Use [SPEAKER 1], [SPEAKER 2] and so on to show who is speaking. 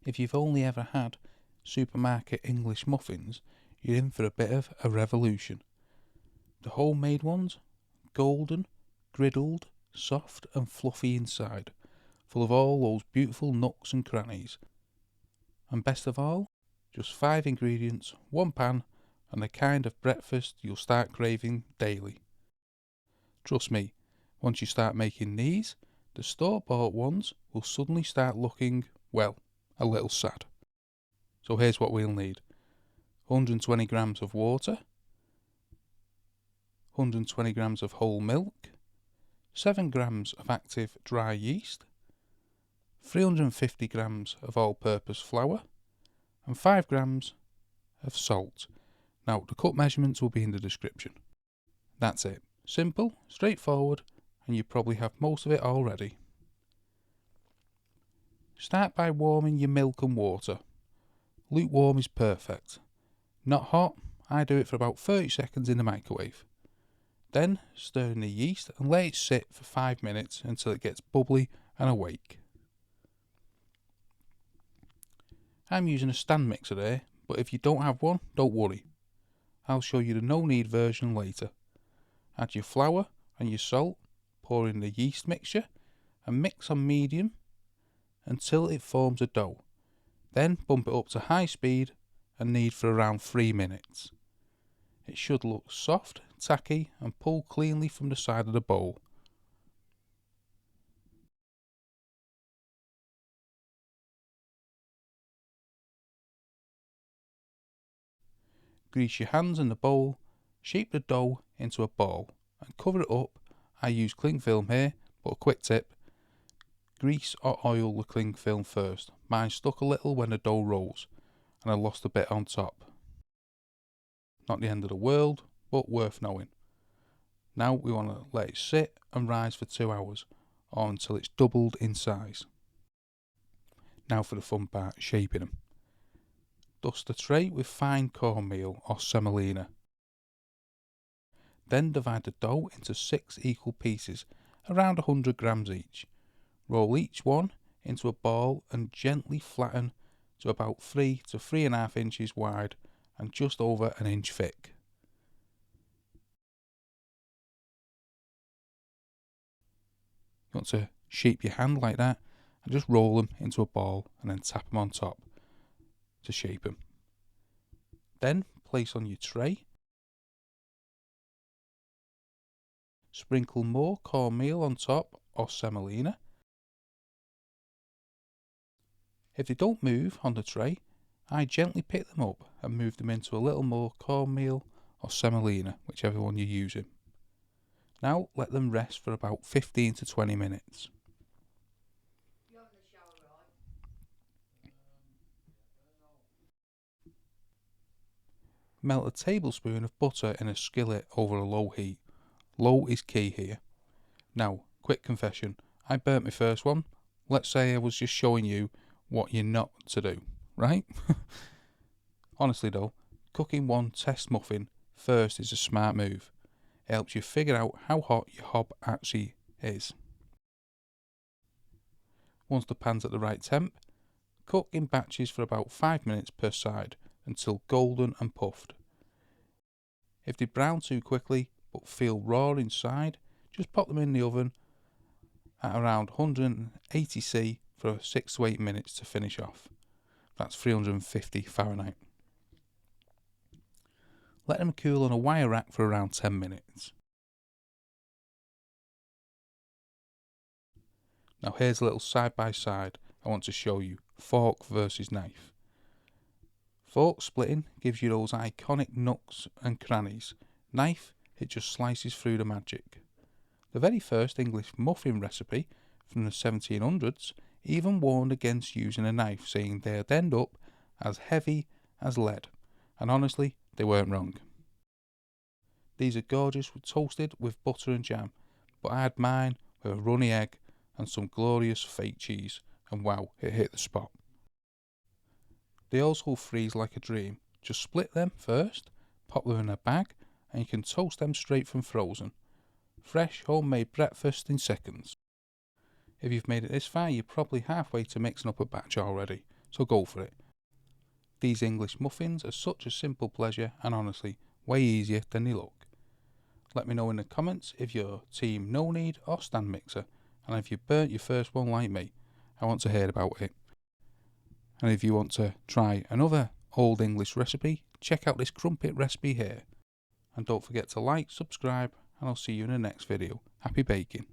[SPEAKER 1] If you've only ever had supermarket English muffins, you're in for a bit of a revolution. The homemade ones, golden, griddled, soft and fluffy inside, full of all those beautiful nooks and crannies. And best of all, just 5 ingredients, 1 pan, and the kind of breakfast you'll start craving daily. Trust me, once you start making these, the store-bought ones will suddenly start looking, well, a little sad. So here's what we'll need. 120 grams of water, 120 grams of whole milk, 7 grams of active dry yeast, 350 grams of all-purpose flour, and 5 grams of salt. Now, the cup measurements will be in the description. That's it. Simple, straightforward, and you probably have most of it already. Start by warming your milk and water. Lukewarm is perfect. Not hot, I do it for about 30 seconds in the microwave. Then stir in the yeast and let it sit for 5 minutes until it gets bubbly and awake. I'm using a stand mixer there, but if you don't have one, don't worry. I'll show you the no need version later. Add your flour and your salt, pour in the yeast mixture and mix on medium until it forms a dough. Then bump it up to high speed and knead for around 3 minutes. It should look soft, tacky and pull cleanly from the side of the bowl. Grease your hands in the bowl, shape the dough into a ball and cover it up. I use cling film here, but a quick tip, grease or oil the cling film first. Mine stuck a little when the dough rose and I lost a bit on top. Not the end of the world, but worth knowing. Now we want to let it sit and rise for 2 hours or until it's doubled in size. Now for the fun part, shaping them. Dust the tray with fine cornmeal or semolina. Then divide the dough into 6 equal pieces, around 100 grams each. Roll each one into a ball and gently flatten to about 3 to 3.5 inches wide and just over an inch thick. You want to shape your hand like that and just roll them into a ball and then tap them on top to shape them. Then place on your tray. Sprinkle more cornmeal on top or semolina. If they don't move on the tray, I gently pick them up and move them into a little more cornmeal or semolina, whichever one you're using. Now let them rest for about 15 to 20 minutes. Melt a tablespoon of butter in a skillet over a low heat. Low is key here. Now, quick confession, I burnt my first one. Let's say I was just showing you what you're not to do, right? Honestly though, cooking one test muffin first is a smart move. It helps you figure out how hot your hob actually is. Once the pan's at the right temp, cook in batches for about 5 minutes per side until golden and puffed. If they brown too quickly but feel raw inside, just pop them in the oven at around 180°C for 6 to 8 minutes to finish off. That's 350 Fahrenheit. Let them cool on a wire rack for around 10 minutes. Now here's a little side by side I want to show you, fork versus knife. Fork splitting gives you those iconic nooks and crannies. Knife, it just slices through the magic. The very first English muffin recipe from the 1700s even warned against using a knife, saying they'd end up as heavy as lead. And honestly, they weren't wrong. These are gorgeous, toasted with butter and jam, but I had mine with a runny egg and some glorious fake cheese, and wow, it hit the spot. They also freeze like a dream. Just split them first, pop them in a bag, and you can toast them straight from frozen. Fresh homemade breakfast in seconds. If you've made it this far, you're probably halfway to mixing up a batch already. so go for it. These English muffins are such a simple pleasure and honestly way easier than they look. Let me know in the comments if you're team no knead or stand mixer, and if you burnt your first one like me, I want to hear about it. And if you want to try another old English recipe, check out this crumpet recipe here. And don't forget to like, subscribe, and I'll see you in the next video. Happy baking!